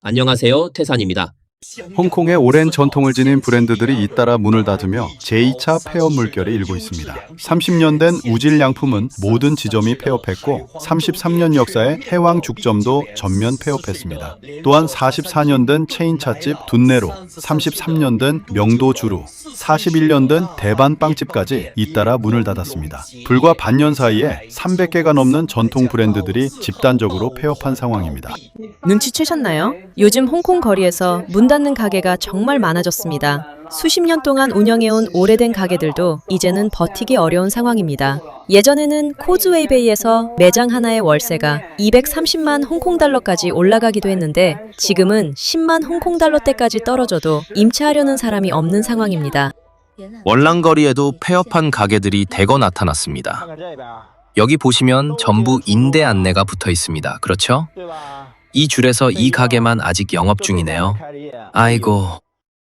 안녕하세요, 태산입니다. 홍콩의 오랜 전통을 지닌 브랜드들이 잇따라 문을 닫으며 제2차 폐업 물결이 일고 있습니다. 30년 된 우질 양품은 모든 지점이 폐업했고 33년 역사의 해왕 죽점도 전면 폐업했습니다. 또한 44년 된 체인 찻집 둔네로, 33년 된 명도 주루, 41년 된 대반 빵집까지 잇따라 문을 닫았습니다. 불과 반년 사이에 300개가 넘는 전통 브랜드들이 집단적으로 폐업한 상황입니다. 눈치채셨나요? 요즘 홍콩 거리에서 문 닫는 가게가 정말 많아졌습니다. 수십 년 동안 운영해온 오래된 가게들도 이제는 버티기 어려운 상황입니다. 예전에는 코즈웨이베이에서 매장 하나의 월세가 230만 홍콩 달러까지 올라가기도 했는데 지금은 10만 홍콩 달러대까지 떨어져도 임차하려는 사람이 없는 상황입니다. 월랑거리에도 폐업한 가게들이 대거 나타났습니다. 여기 보시면 전부 임대 안내가 붙어 있습니다. 그렇죠? 이 줄에서 이 가게만 아직 영업 중이네요. 아이고.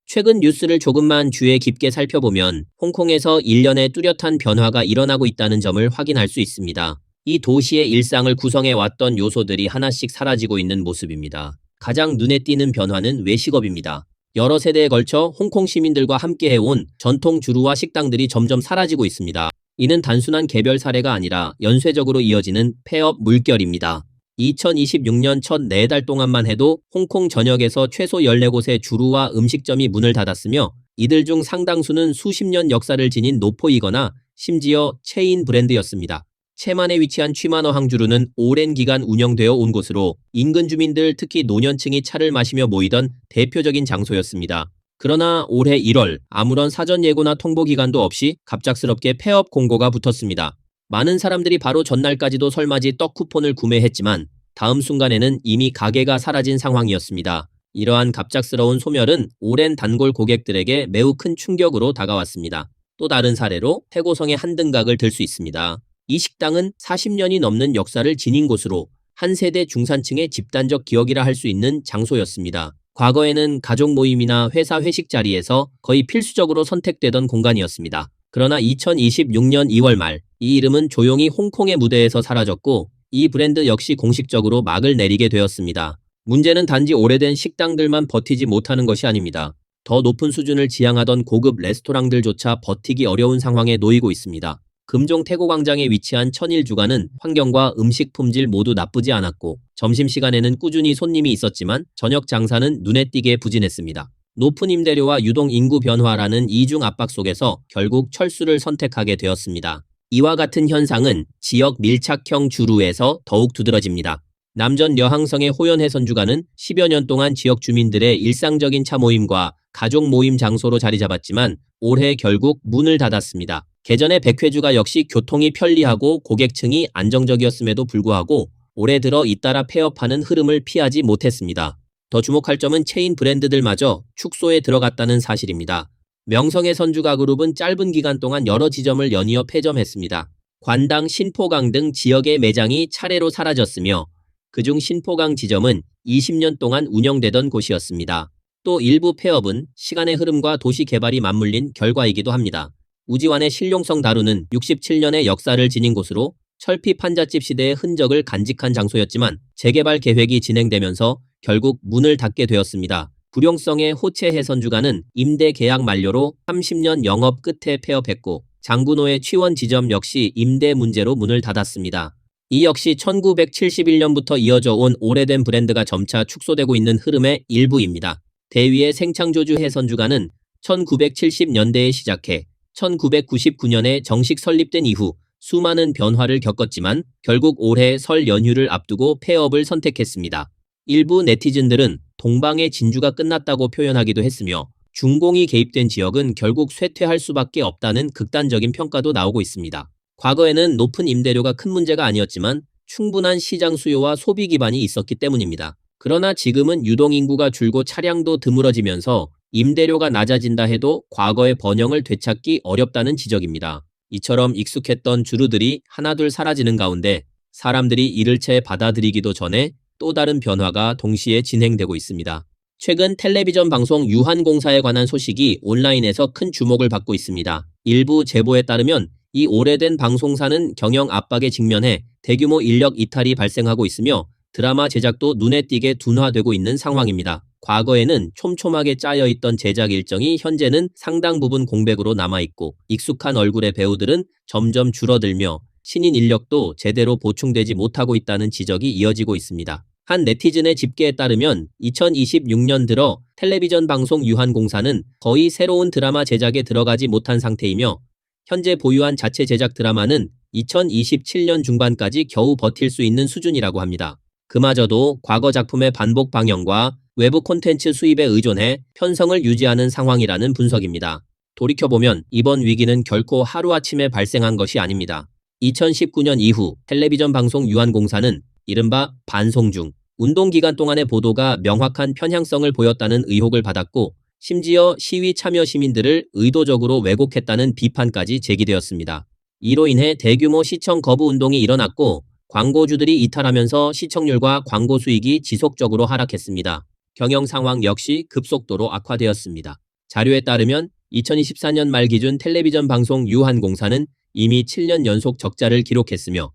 최근 뉴스를 조금만 주의 깊게 살펴보면 홍콩에서 1년에 뚜렷한 변화가 일어나고 있다는 점을 확인할 수 있습니다. 이 도시의 일상을 구성해왔던 요소들이 하나씩 사라지고 있는 모습입니다. 가장 눈에 띄는 변화는 외식업입니다. 여러 세대에 걸쳐 홍콩 시민들과 함께해온 전통 주루와 식당들이 점점 사라지고 있습니다. 이는 단순한 개별 사례가 아니라 연쇄적으로 이어지는 폐업 물결입니다. 2026년 첫 4달 동안만 해도 홍콩 전역에서 최소 14곳의 주루와 음식점이 문을 닫았으며 이들 중 상당수는 수십 년 역사를 지닌 노포이거나 심지어 체인 브랜드였습니다. 체만에 위치한 취마너 항주루는 오랜 기간 운영되어 온 곳으로 인근 주민들 특히 노년층이 차를 마시며 모이던 대표적인 장소였습니다. 그러나 올해 1월 아무런 사전 예고나 통보 기간도 없이 갑작스럽게 폐업 공고가 붙었습니다. 많은 사람들이 바로 전날까지도 설맞이 떡 쿠폰을 구매했지만 다음 순간에는 이미 가게가 사라진 상황이었습니다. 이러한 갑작스러운 소멸은 오랜 단골 고객들에게 매우 큰 충격으로 다가왔습니다. 또 다른 사례로 태고성의 한 등각을 들 수 있습니다. 이 식당은 40년이 넘는 역사를 지닌 곳으로 한 세대 중산층의 집단적 기억이라 할 수 있는 장소였습니다. 과거에는 가족 모임이나 회사 회식 자리에서 거의 필수적으로 선택되던 공간이었습니다. 그러나 2026년 2월 말 이 이름은 조용히 홍콩의 무대에서 사라졌고 이 브랜드 역시 공식적으로 막을 내리게 되었습니다. 문제는 단지 오래된 식당들만 버티지 못하는 것이 아닙니다. 더 높은 수준을 지향하던 고급 레스토랑들조차 버티기 어려운 상황에 놓이고 있습니다. 금종 태고광장에 위치한 천일주가는 환경과 음식 품질 모두 나쁘지 않았고 점심시간에는 꾸준히 손님이 있었지만 저녁 장사는 눈에 띄게 부진했습니다. 높은 임대료와 유동 인구 변화라는 이중 압박 속에서 결국 철수를 선택하게 되었습니다. 이와 같은 현상은 지역 밀착형 주루에서 더욱 두드러집니다. 남전 여항성의 호연해선주가는 10여 년 동안 지역 주민들의 일상적인 차 모임과 가족 모임 장소로 자리 잡았지만 올해 결국 문을 닫았습니다. 개전의 백회주가 역시 교통이 편리하고 고객층이 안정적이었음에도 불구하고 올해 들어 잇따라 폐업하는 흐름을 피하지 못했습니다. 더 주목할 점은 체인 브랜드들마저 축소에 들어갔다는 사실입니다. 명성의 선주가그룹은 짧은 기간 동안 여러 지점을 연이어 폐점했습니다. 관당, 신포강 등 지역의 매장이 차례로 사라졌으며 그중 신포강 지점은 20년 동안 운영되던 곳이었습니다. 또 일부 폐업은 시간의 흐름과 도시 개발이 맞물린 결과이기도 합니다. 우지완의 실용성 다루는 67년의 역사를 지닌 곳으로 철피 판잣집 시대의 흔적을 간직한 장소였지만 재개발 계획이 진행되면서 결국 문을 닫게 되었습니다. 구룡성의 호체해선주가는 임대 계약 만료로 30년 영업 끝에 폐업했고 장군호의 취원 지점 역시 임대 문제로 문을 닫았습니다. 이 역시 1971년부터 이어져 온 오래된 브랜드가 점차 축소되고 있는 흐름의 일부입니다. 대위의 생창조주 해선주가는 1970년대에 시작해 1999년에 정식 설립된 이후 수많은 변화를 겪었지만 결국 올해 설 연휴를 앞두고 폐업을 선택했습니다. 일부 네티즌들은 동방의 진주가 끝났다고 표현하기도 했으며 중공이 개입된 지역은 결국 쇠퇴할 수밖에 없다는 극단적인 평가도 나오고 있습니다. 과거에는 높은 임대료가 큰 문제가 아니었지만 충분한 시장 수요와 소비 기반이 있었기 때문입니다. 그러나 지금은 유동인구가 줄고 차량도 드물어지면서 임대료가 낮아진다 해도 과거의 번영을 되찾기 어렵다는 지적입니다. 이처럼 익숙했던 주루들이 하나둘 사라지는 가운데 사람들이 이를 채 받아들이기도 전에 또 다른 변화가 동시에 진행되고 있습니다. 최근 텔레비전 방송 유한공사에 관한 소식이 온라인에서 큰 주목을 받고 있습니다. 일부 제보에 따르면 이 오래된 방송사는 경영 압박에 직면해 대규모 인력 이탈이 발생하고 있으며 드라마 제작도 눈에 띄게 둔화되고 있는 상황입니다. 과거에는 촘촘하게 짜여있던 제작 일정이 현재는 상당 부분 공백으로 남아있고 익숙한 얼굴의 배우들은 점점 줄어들며 신인 인력도 제대로 보충되지 못하고 있다는 지적이 이어지고 있습니다. 한 네티즌의 집계에 따르면 2026년 들어 텔레비전 방송 유한공사는 거의 새로운 드라마 제작에 들어가지 못한 상태이며 현재 보유한 자체 제작 드라마는 2027년 중반까지 겨우 버틸 수 있는 수준이라고 합니다. 그마저도 과거 작품의 반복 방영과 외부 콘텐츠 수입에 의존해 편성을 유지하는 상황이라는 분석입니다. 돌이켜보면 이번 위기는 결코 하루아침에 발생한 것이 아닙니다. 2019년 이후 텔레비전 방송 유한공사는 이른바 반송 중 운동기간 동안의 보도가 명확한 편향성을 보였다는 의혹을 받았고 심지어 시위 참여 시민들을 의도적으로 왜곡했다는 비판까지 제기되었습니다. 이로 인해 대규모 시청 거부 운동이 일어났고 광고주들이 이탈하면서 시청률과 광고 수익이 지속적으로 하락했습니다. 경영 상황 역시 급속도로 악화되었습니다. 자료에 따르면 2024년 말 기준 텔레비전 방송 유한공사는 이미 7년 연속 적자를 기록했으며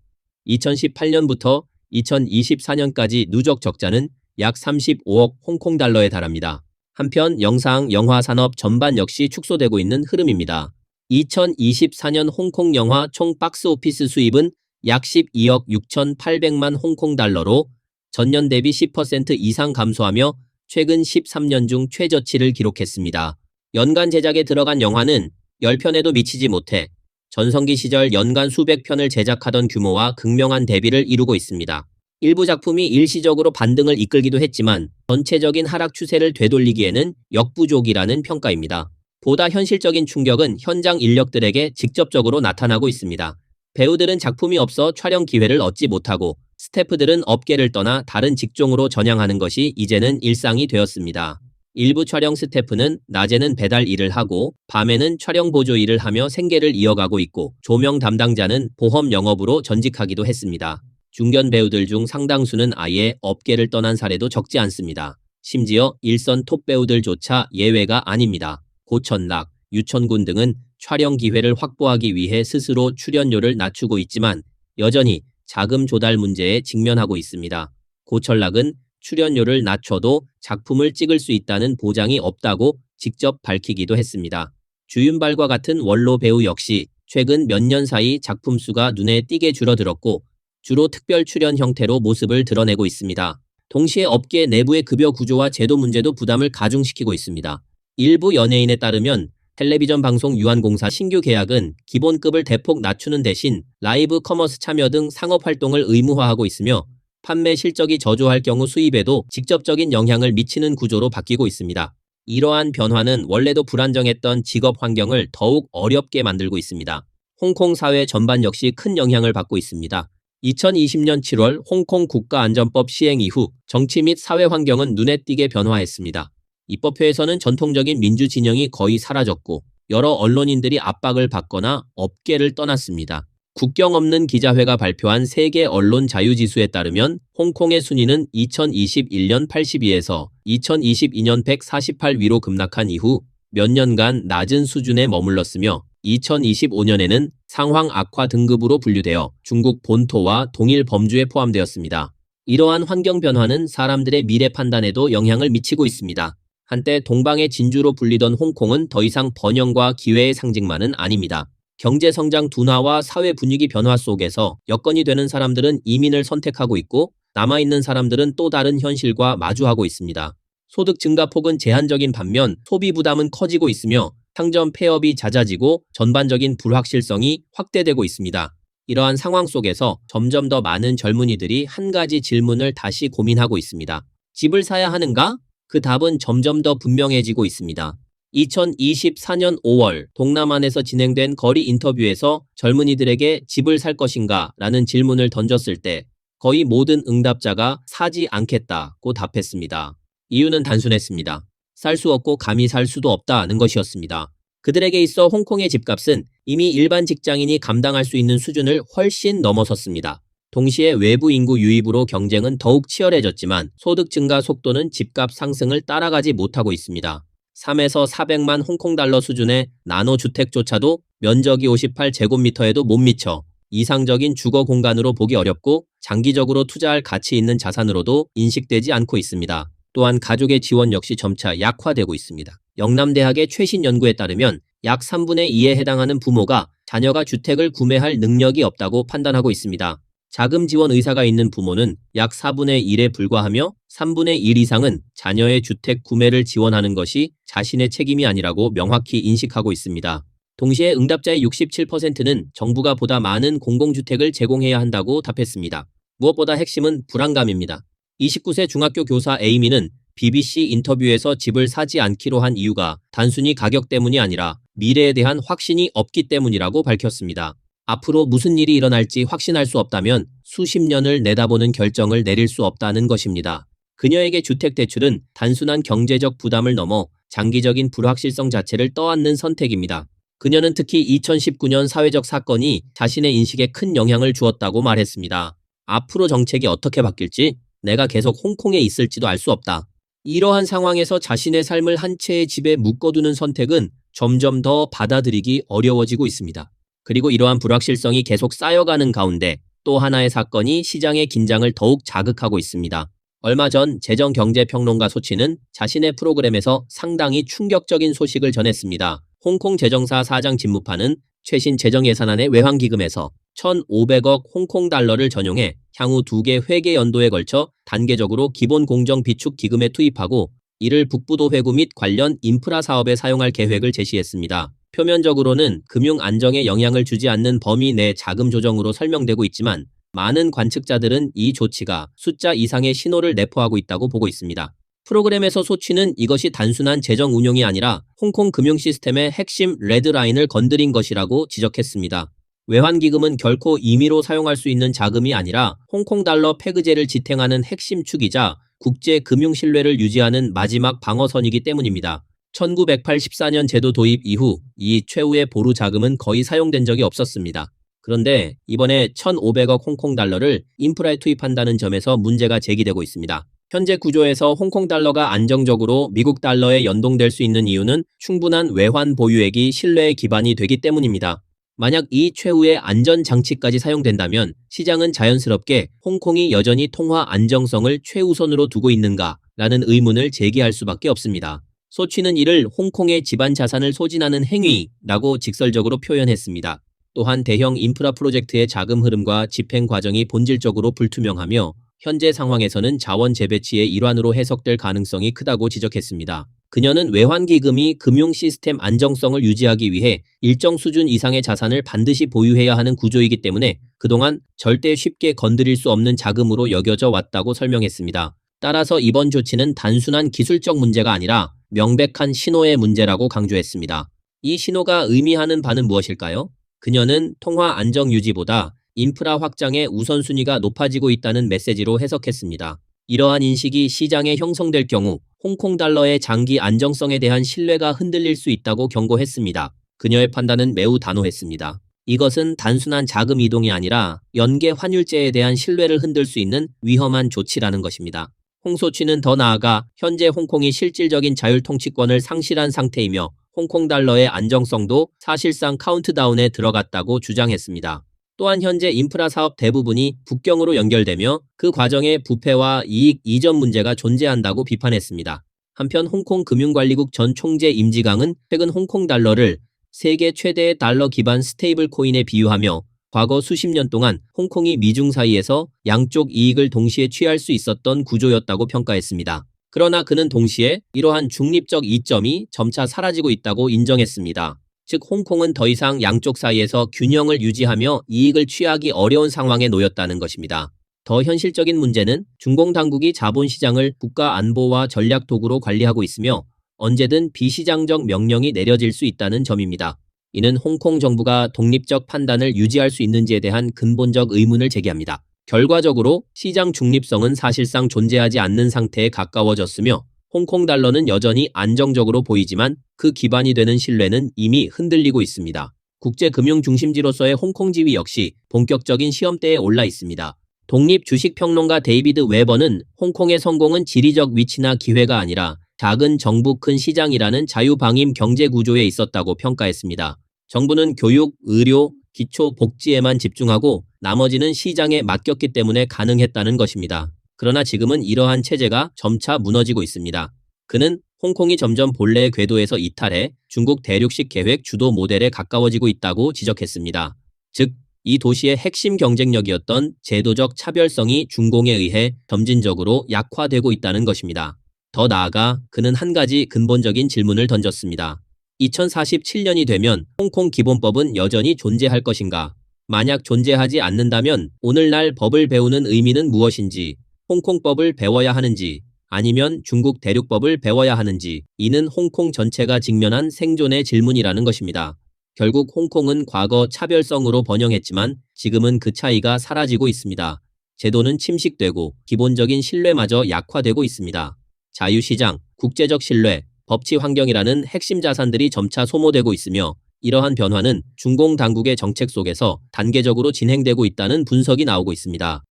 2018년부터 2024년까지 누적 적자는 약 35억 홍콩 달러에 달합니다. 한편 영상, 영화 산업 전반 역시 축소되고 있는 흐름입니다. 2024년 홍콩 영화 총 박스오피스 수입은 약 12억 6,800만 홍콩 달러로 전년 대비 10% 이상 감소하며 최근 13년 중 최저치를 기록했습니다. 연간 제작에 들어간 영화는 10편에도 미치지 못해 전성기 시절 연간 수백 편을 제작하던 규모와 극명한 대비를 이루고 있습니다. 일부 작품이 일시적으로 반등을 이끌기도 했지만 전체적인 하락 추세를 되돌리기에는 역부족이라는 평가입니다. 보다 현실적인 충격은 현장 인력들에게 직접적으로 나타나고 있습니다. 배우들은 작품이 없어 촬영 기회를 얻지 못하고 스태프들은 업계를 떠나 다른 직종으로 전향하는 것이 이제는 일상이 되었습니다. 일부 촬영 스태프는 낮에는 배달 일을 하고 밤에는 촬영 보조 일을 하며 생계를 이어가고 있고 조명 담당자는 보험 영업으로 전직하기도 했습니다. 중견 배우들 중 상당수는 아예 업계를 떠난 사례도 적지 않습니다. 심지어 일선 톱 배우들조차 예외가 아닙니다. 고천락, 유천군 등은 촬영 기회를 확보하기 위해 스스로 출연료를 낮추고 있지만 여전히 자금 조달 문제에 직면하고 있습니다. 고천락은 출연료를 낮춰도 작품을 찍을 수 있다는 보장이 없다고 직접 밝히기도 했습니다. 주윤발과 같은 원로 배우 역시 최근 몇 년 사이 작품 수가 눈에 띄게 줄어들었고 주로 특별 출연 형태로 모습을 드러내고 있습니다. 동시에 업계 내부의 급여 구조와 제도 문제도 부담을 가중시키고 있습니다. 일부 연예인에 따르면 텔레비전 방송 유한공사 신규 계약은 기본급을 대폭 낮추는 대신 라이브 커머스 참여 등 상업 활동을 의무화하고 있으며 판매 실적이 저조할 경우 수입에도 직접적인 영향을 미치는 구조로 바뀌고 있습니다. 이러한 변화는 원래도 불안정했던 직업 환경을 더욱 어렵게 만들고 있습니다. 홍콩 사회 전반 역시 큰 영향을 받고 있습니다. 2020년 7월 홍콩 국가안전법 시행 이후 정치 및 사회 환경은 눈에 띄게 변화했습니다. 입법회에서는 전통적인 민주 진영이 거의 사라졌고 여러 언론인들이 압박을 받거나 업계를 떠났습니다. 국경 없는 기자회가 발표한 세계 언론 자유지수에 따르면 홍콩의 순위는 2021년 82에서 2022년 148위로 급락한 이후 몇 년간 낮은 수준에 머물렀으며 2025년에는 상황 악화 등급으로 분류되어 중국 본토와 동일 범주에 포함되었습니다. 이러한 환경 변화는 사람들의 미래 판단에도 영향을 미치고 있습니다. 한때 동방의 진주로 불리던 홍콩은 더 이상 번영과 기회의 상징만은 아닙니다. 경제 성장 둔화와 사회 분위기 변화 속에서 여건이 되는 사람들은 이민을 선택하고 있고 남아있는 사람들은 또 다른 현실과 마주하고 있습니다. 소득 증가폭은 제한적인 반면 소비 부담은 커지고 있으며 상점 폐업이 잦아지고 전반적인 불확실성이 확대되고 있습니다. 이러한 상황 속에서 점점 더 많은 젊은이들이 한 가지 질문을 다시 고민하고 있습니다. 집을 사야 하는가? 그 답은 점점 더 분명해지고 있습니다. 2024년 5월 동남안에서 진행된 거리 인터뷰에서 젊은이들에게 집을 살 것인가 라는 질문을 던졌을 때 거의 모든 응답자가 사지 않겠다고 답했습니다. 이유는 단순했습니다. 살 수 없고 감히 살 수도 없다는 것이었습니다. 그들에게 있어 홍콩의 집값은 이미 일반 직장인이 감당할 수 있는 수준을 훨씬 넘어섰습니다. 동시에 외부 인구 유입으로 경쟁은 더욱 치열해졌지만 소득 증가 속도는 집값 상승을 따라가지 못하고 있습니다. 3에서 400만 홍콩 달러 수준의 나노주택조차도 면적이 58제곱미터에도 못 미쳐 이상적인 주거 공간으로 보기 어렵고 장기적으로 투자할 가치 있는 자산으로도 인식되지 않고 있습니다. 또한 가족의 지원 역시 점차 약화되고 있습니다. 영남대학의 최신 연구에 따르면 약 3분의 2에 해당하는 부모가 자녀가 주택을 구매할 능력이 없다고 판단하고 있습니다. 자금 지원 의사가 있는 부모는 약 4분의 1에 불과하며 3분의 1 이상은 자녀의 주택 구매를 지원하는 것이 자신의 책임이 아니라고 명확히 인식하고 있습니다. 동시에 응답자의 67%는 정부가 보다 많은 공공주택을 제공해야 한다고 답했습니다. 무엇보다 핵심은 불안감입니다. 29세 중학교 교사 에이미는 BBC 인터뷰에서 집을 사지 않기로 한 이유가 단순히 가격 때문이 아니라 미래에 대한 확신이 없기 때문이라고 밝혔습니다. 앞으로 무슨 일이 일어날지 확신할 수 없다면 수십 년을 내다보는 결정을 내릴 수 없다는 것입니다. 그녀에게 주택대출은 단순한 경제적 부담을 넘어 장기적인 불확실성 자체를 떠안는 선택입니다. 그녀는 특히 2019년 사회적 사건이 자신의 인식에 큰 영향을 주었다고 말했습니다. 앞으로 정책이 어떻게 바뀔지, 내가 계속 홍콩에 있을지도 알 수 없다. 이러한 상황에서 자신의 삶을 한 채의 집에 묶어두는 선택은 점점 더 받아들이기 어려워지고 있습니다. 그리고 이러한 불확실성이 계속 쌓여가는 가운데 또 하나의 사건이 시장의 긴장을 더욱 자극하고 있습니다. 얼마 전 재정경제평론가 소치는 자신의 프로그램에서 상당히 충격적인 소식을 전했습니다. 홍콩 재정사 사장 진무파는 최신 재정예산안의 외환기금에서 1,500억 홍콩 달러를 전용해 향후 2개 회계 연도에 걸쳐 단계적으로 기본 공정 비축 기금에 투입하고 이를 북부도 회구 및 관련 인프라 사업에 사용할 계획을 제시했습니다. 표면적으로는 금융 안정에 영향을 주지 않는 범위 내 자금 조정으로 설명되고 있지만 많은 관측자들은 이 조치가 숫자 이상의 신호를 내포하고 있다고 보고 있습니다. 프로그램에서 소치는 이것이 단순한 재정 운용이 아니라 홍콩 금융 시스템의 핵심 레드라인을 건드린 것이라고 지적했습니다. 외환기금은 결코 임의로 사용할 수 있는 자금이 아니라 홍콩 달러 페그제를 지탱하는 핵심 축이자 국제 금융 신뢰를 유지하는 마지막 방어선이기 때문입니다. 1984년 제도 도입 이후 이 최후의 보루 자금은 거의 사용된 적이 없었습니다. 그런데 이번에 1,500억 홍콩 달러를 인프라에 투입한다는 점에서 문제가 제기되고 있습니다. 현재 구조에서 홍콩 달러가 안정적으로 미국 달러에 연동될 수 있는 이유는 충분한 외환 보유액이 신뢰의 기반이 되기 때문입니다. 만약 이 최후의 안전장치까지 사용된다면 시장은 자연스럽게 홍콩이 여전히 통화 안정성을 최우선으로 두고 있는가라는 의문을 제기할 수밖에 없습니다. 소치는 이를 홍콩의 집안 자산을 소진하는 행위라고 직설적으로 표현했습니다. 또한 대형 인프라 프로젝트의 자금 흐름과 집행 과정이 본질적으로 불투명하며 현재 상황에서는 자원 재배치의 일환으로 해석될 가능성이 크다고 지적했습니다. 그녀는 외환기금이 금융 시스템 안정성을 유지하기 위해 일정 수준 이상의 자산을 반드시 보유해야 하는 구조이기 때문에 그동안 절대 쉽게 건드릴 수 없는 자금으로 여겨져 왔다고 설명했습니다. 따라서 이번 조치는 단순한 기술적 문제가 아니라 명백한 신호의 문제라고 강조했습니다. 이 신호가 의미하는 바는 무엇일까요? 그녀는 통화 안정 유지보다 인프라 확장의 우선순위가 높아지고 있다는 메시지로 해석했습니다. 이러한 인식이 시장에 형성될 경우 홍콩 달러의 장기 안정성에 대한 신뢰가 흔들릴 수 있다고 경고했습니다. 그녀의 판단은 매우 단호했습니다. 이것은 단순한 자금 이동이 아니라 연계 환율제에 대한 신뢰를 흔들 수 있는 위험한 조치라는 것입니다. 홍 소치는 더 나아가 현재 홍콩이 실질적인 자율 통치권을 상실한 상태이며 홍콩 달러의 안정성도 사실상 카운트다운에 들어갔다고 주장했습니다. 또한 현재 인프라 사업 대부분이 북경으로 연결되며 그 과정에 부패와 이익 이전 문제가 존재한다고 비판했습니다. 한편 홍콩 금융관리국 전 총재 임지강은 최근 홍콩 달러를 세계 최대의 달러 기반 스테이블 코인에 비유하며 과거 수십 년 동안 홍콩이 미중 사이에서 양쪽 이익을 동시에 취할 수 있었던 구조였다고 평가했습니다. 그러나 그는 동시에 이러한 중립적 이점이 점차 사라지고 있다고 인정했습니다. 즉 홍콩은 더 이상 양쪽 사이에서 균형을 유지하며 이익을 취하기 어려운 상황에 놓였다는 것입니다. 더 현실적인 문제는 중공 당국이 자본시장을 국가 안보와 전략 도구로 관리하고 있으며 언제든 비시장적 명령이 내려질 수 있다는 점입니다. 이는 홍콩 정부가 독립적 판단을 유지할 수 있는지에 대한 근본적 의문을 제기합니다. 결과적으로 시장 중립성은 사실상 존재하지 않는 상태에 가까워졌으며 홍콩 달러는 여전히 안정적으로 보이지만 그 기반이 되는 신뢰는 이미 흔들리고 있습니다. 국제 금융 중심지로서의 홍콩 지위 역시 본격적인 시험대에 올라 있습니다. 독립 주식평론가 데이비드 웨버는 홍콩의 성공은 지리적 위치나 기회가 아니라 작은 정부 큰 시장이라는 자유방임 경제 구조에 있었다고 평가했습니다. 정부는 교육, 의료, 기초 복지에만 집중하고 나머지는 시장에 맡겼기 때문에 가능했다는 것입니다. 그러나 지금은 이러한 체제가 점차 무너지고 있습니다. 그는 홍콩이 점점 본래의 궤도에서 이탈해 중국 대륙식 계획 주도 모델에 가까워지고 있다고 지적했습니다. 즉, 이 도시의 핵심 경쟁력이었던 제도적 차별성이 중공에 의해 점진적으로 약화되고 있다는 것입니다. 더 나아가 그는 한 가지 근본적인 질문을 던졌습니다. 2047년이 되면 홍콩 기본법은 여전히 존재할 것인가? 만약 존재하지 않는다면 오늘날 법을 배우는 의미는 무엇인지, 홍콩법을 배워야 하는지, 아니면 중국 대륙법을 배워야 하는지, 이는 홍콩 전체가 직면한 생존의 질문이라는 것입니다. 결국 홍콩은 과거 차별성으로 번영했지만 지금은 그 차이가 사라지고 있습니다. 제도는 침식되고 기본적인 신뢰마저 약화되고 있습니다. 자유시장, 국제적 신뢰, 법치 환경이라는 핵심 자산들이 점차 소모되고 있으며 이러한 변화는 중공 당국의 정책 속에서 단계적으로 진행되고 있다는 분석이 나오고 있습니다.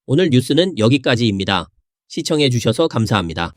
오늘 뉴스는 여기까지입니다. 시청해 주셔서 감사합니다.